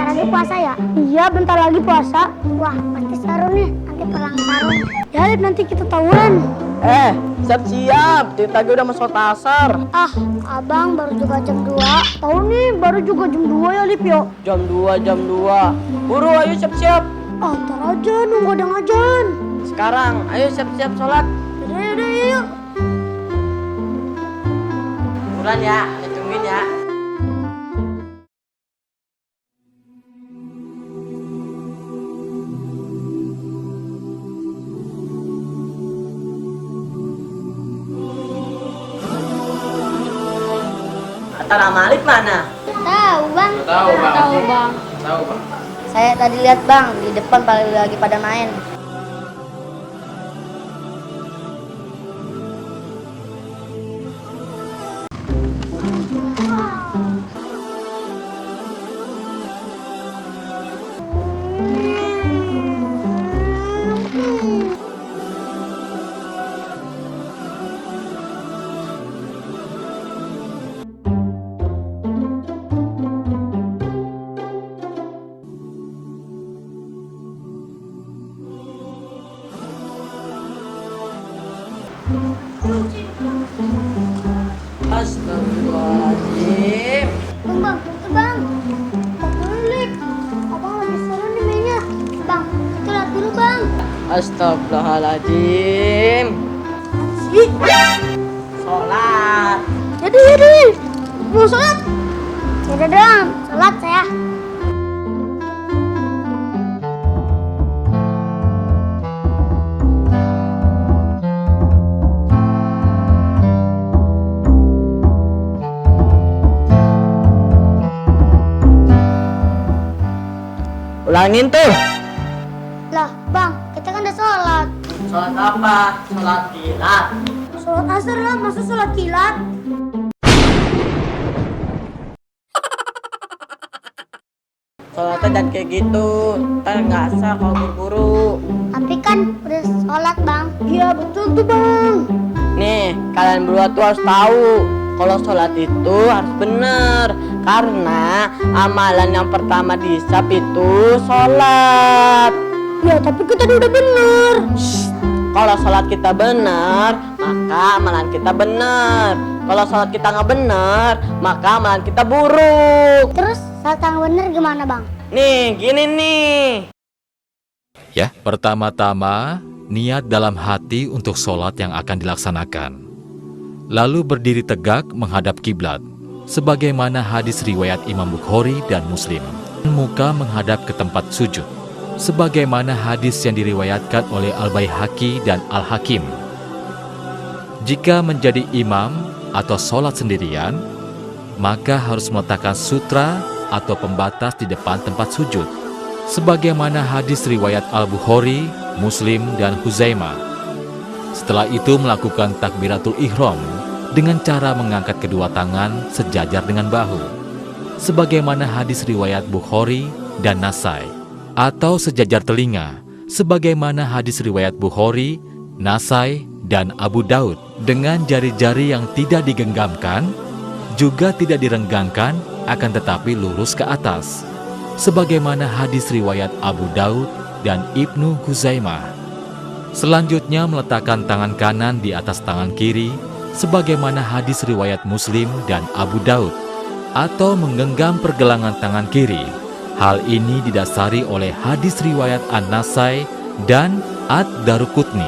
lagi puasa ya? Iya, bentar lagi puasa. Wah, pasti seru nih. Nanti perang sarung. Ya, Lip, nanti kita tawuran. Siap-siap. Kita udah mau sholat asar. Ah, abang baru juga jam 2. Tahu nih, baru juga jam 2 ya, Lip, yuk. Jam 2. Buru, ayo siap-siap. Ah, ntar aja, nunggu ada ngajan. Sekarang, ayo siap-siap sholat. Yaudah, yuk. Buruan ya, tungguin ya. Antara Malik mana? Tahu, Bang. Tahu, Bang. Tahu, Bang. Saya tadi lihat Bang, di depan lagi pada main. Astagfirullahaladzim. Bang, Bang. Lip. Abang lagi seru nih mainnya. Bang, kita lihat dulu, Bang. Astagfirullahaladzim. Sholat. Jadi. Mau sholat? Yaudah dong, sholat saya. Ulangin tuh. Lah, Bang, kita kan udah sholat. Sholat apa? Sholat kilat. Sholat asar lah, masa sholat kilat? Sholatnya dan kayak gitu. Ntar nggak sah kalau buru-buru. Tapi kan udah sholat, Bang. Iya, betul tuh, Bang. Nih, kalian berdua tuh harus tahu kalau sholat itu harus bener. Karena amalan yang pertama dihisab itu sholat. Ya, tapi kita udah bener. Kalau sholat kita benar, maka amalan kita benar. Kalau sholat kita nggak benar, maka amalan kita buruk. Terus sholat yang bener gimana, Bang? Nih, gini nih. Ya, pertama-tama niat dalam hati untuk sholat yang akan dilaksanakan. Lalu berdiri tegak menghadap kiblat, sebagaimana hadis riwayat Imam Bukhari dan Muslim. Muka menghadap ke tempat sujud, sebagaimana hadis yang diriwayatkan oleh Al-Baihaqi dan Al-Hakim. Jika menjadi imam atau sholat sendirian, maka harus meletakkan sutra atau pembatas di depan tempat sujud, sebagaimana hadis riwayat Al-Bukhari, Muslim, dan Huzaimah. Setelah itu melakukan takbiratul ihram dengan cara mengangkat kedua tangan sejajar dengan bahu, sebagaimana hadis riwayat Bukhari dan Nasai, atau sejajar telinga, sebagaimana hadis riwayat Bukhari, Nasai, dan Abu Daud, dengan jari-jari yang tidak digenggamkan, juga tidak direnggangkan, akan tetapi lurus ke atas, sebagaimana hadis riwayat Abu Daud dan Ibnu Huzaimah. Selanjutnya meletakkan tangan kanan di atas tangan kiri, sebagaimana hadis riwayat Muslim dan Abu Daud, atau menggenggam pergelangan tangan kiri. Hal ini didasari oleh hadis riwayat An-Nasai dan Ad-Daruqutni.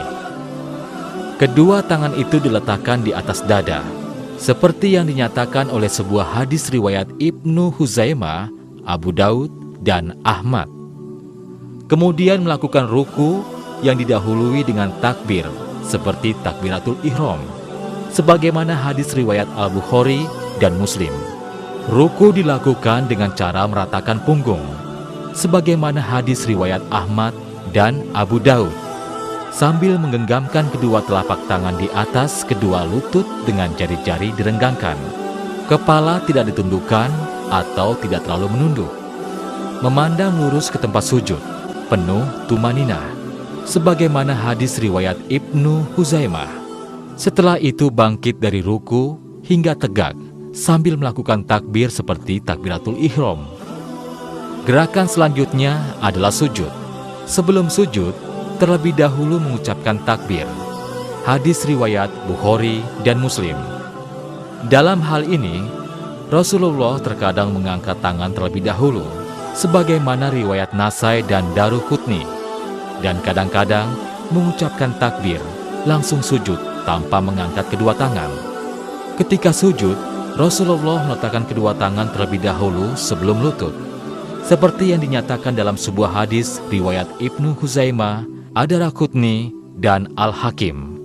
Kedua tangan itu diletakkan di atas dada, seperti yang dinyatakan oleh sebuah hadis riwayat Ibnu Huzaimah, Abu Daud, dan Ahmad. Kemudian melakukan ruku yang didahului dengan takbir, seperti takbiratul ihram, sebagaimana hadis riwayat Al-Bukhari dan Muslim. Ruku dilakukan dengan cara meratakan punggung, sebagaimana hadis riwayat Ahmad dan Abu Daud, sambil menggenggamkan kedua telapak tangan di atas kedua lutut dengan jari-jari direnggangkan. Kepala tidak ditundukkan atau tidak terlalu menunduk. Memandang lurus ke tempat sujud, penuh tumaninah, sebagaimana hadis riwayat Ibnu Huzaimah. Setelah itu bangkit dari ruku hingga tegak, sambil melakukan takbir seperti takbiratul ihram. Gerakan selanjutnya adalah sujud. Sebelum sujud, terlebih dahulu mengucapkan takbir. Hadis riwayat Bukhari dan Muslim. Dalam hal ini, Rasulullah terkadang mengangkat tangan terlebih dahulu, sebagaimana riwayat Nasai dan Daruqutni, dan kadang-kadang mengucapkan takbir, langsung sujud tanpa mengangkat kedua tangan. Ketika sujud, Rasulullah meletakkan kedua tangan terlebih dahulu sebelum lutut, seperti yang dinyatakan dalam sebuah hadis riwayat Ibnu Huzaimah, Ad-Daraqutni, dan Al-Hakim.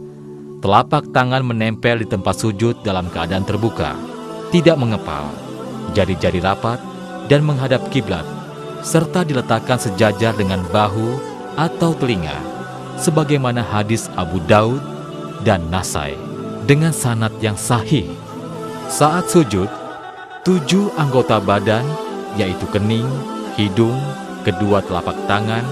Telapak tangan menempel di tempat sujud dalam keadaan terbuka, tidak mengepal, jari-jari rapat, dan menghadap kiblat, serta diletakkan sejajar dengan bahu atau telinga, sebagaimana hadis Abu Daud dan Nasai, dengan sanad yang sahih. Saat sujud, 7 anggota badan, yaitu kening, hidung, kedua telapak tangan,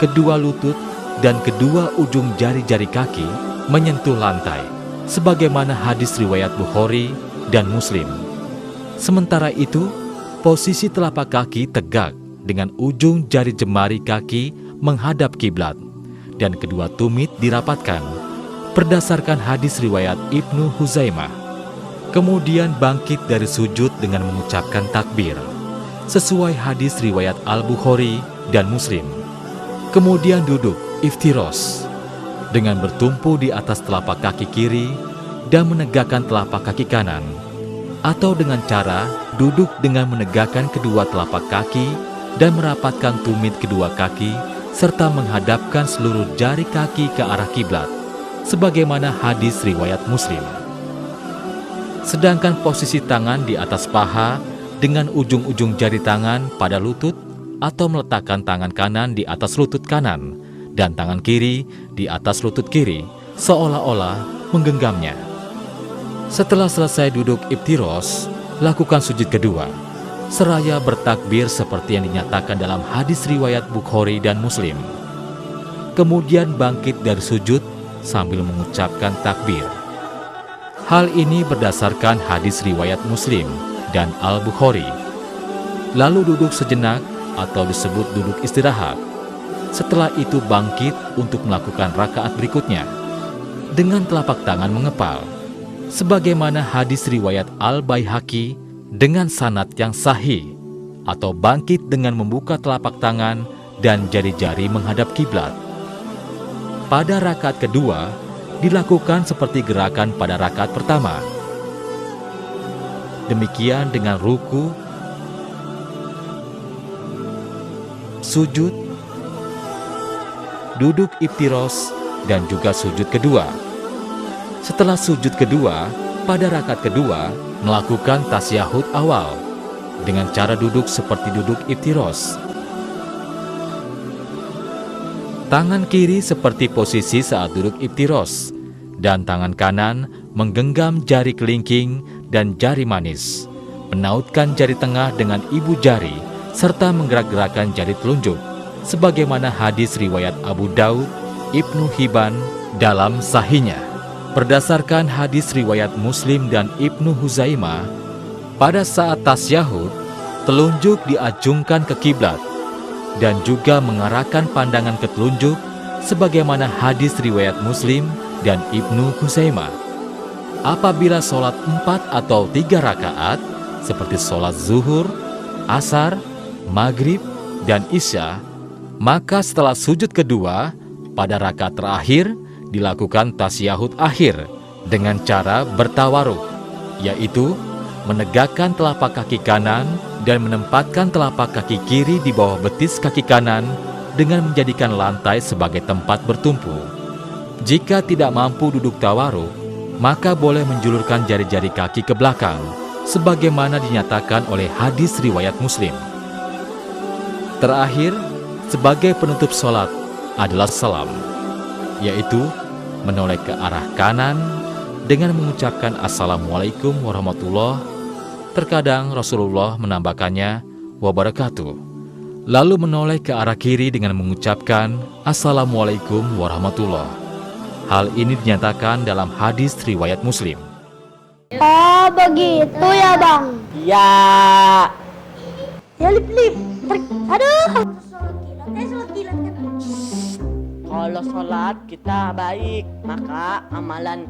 kedua lutut, dan kedua ujung jari-jari kaki menyentuh lantai, sebagaimana hadis riwayat Bukhari dan Muslim. Sementara itu, posisi telapak kaki tegak dengan ujung jari jemari kaki menghadap kiblat, dan kedua tumit dirapatkan, berdasarkan hadis riwayat Ibnu Huzaimah. Kemudian bangkit dari sujud dengan mengucapkan takbir, sesuai hadis riwayat Al-Bukhari dan Muslim. Kemudian duduk iftiros dengan bertumpu di atas telapak kaki kiri dan menegakkan telapak kaki kanan, atau dengan cara duduk dengan menegakkan kedua telapak kaki dan merapatkan tumit kedua kaki serta menghadapkan seluruh jari kaki ke arah kiblat, sebagaimana hadis riwayat Muslim. Sedangkan posisi tangan di atas paha dengan ujung-ujung jari tangan pada lutut, atau meletakkan tangan kanan di atas lutut kanan dan tangan kiri di atas lutut kiri, seolah-olah menggenggamnya. Setelah selesai duduk iftiros, lakukan sujud kedua, seraya bertakbir seperti yang dinyatakan dalam hadis riwayat Bukhari dan Muslim. Kemudian bangkit dari sujud sambil mengucapkan takbir. Hal ini berdasarkan hadis riwayat Muslim dan Al-Bukhari. Lalu duduk sejenak atau disebut duduk istirahat. Setelah itu bangkit untuk melakukan rakaat berikutnya dengan telapak tangan mengepal, sebagaimana hadis riwayat Al-Baihaqi dengan sanad yang sahih, atau bangkit dengan membuka telapak tangan dan jari-jari menghadap kiblat. Pada rakaat kedua dilakukan seperti gerakan pada rakaat pertama. Demikian dengan ruku, sujud, duduk iftiros, dan juga sujud kedua. Setelah sujud kedua, pada rakaat kedua melakukan tasyahud awal dengan cara duduk seperti duduk iftiros. Tangan kiri seperti posisi saat duduk iftiros, dan tangan kanan menggenggam jari kelingking dan jari manis, menautkan jari tengah dengan ibu jari, serta menggerak-gerakkan jari telunjuk, sebagaimana hadis riwayat Abu Daud, Ibnu Hibban dalam sahihnya. Berdasarkan hadis riwayat Muslim dan Ibnu Huzaimah, pada saat tasyahud, telunjuk diacungkan ke kiblat, dan juga mengarahkan pandangan ke telunjuk, sebagaimana hadis riwayat Muslim dan Ibnu Huzaimah. Apabila sholat 4 atau 3 rakaat, seperti sholat zuhur, asar, maghrib, dan isya, maka setelah sujud kedua, pada rakaat terakhir dilakukan tasyahud akhir dengan cara bertawaruk, yaitu menegakkan telapak kaki kanan dan menempatkan telapak kaki kiri di bawah betis kaki kanan dengan menjadikan lantai sebagai tempat bertumpu. Jika tidak mampu duduk tawaruk, maka boleh menjulurkan jari-jari kaki ke belakang, sebagaimana dinyatakan oleh hadis riwayat Muslim. Terakhir, sebagai penutup sholat adalah salam, yaitu menoleh ke arah kanan dengan mengucapkan Assalamualaikum warahmatullahi. Terkadang Rasulullah menambahkannya wabarakatuh, lalu menoleh ke arah kiri dengan mengucapkan Assalamualaikum warahmatullahi. Hal ini dinyatakan dalam hadis riwayat Muslim. Oh begitu ya bang. Ya. Ya lip lip. Aduh. Sholat kilat kan. Kalau sholat kita baik, maka amalan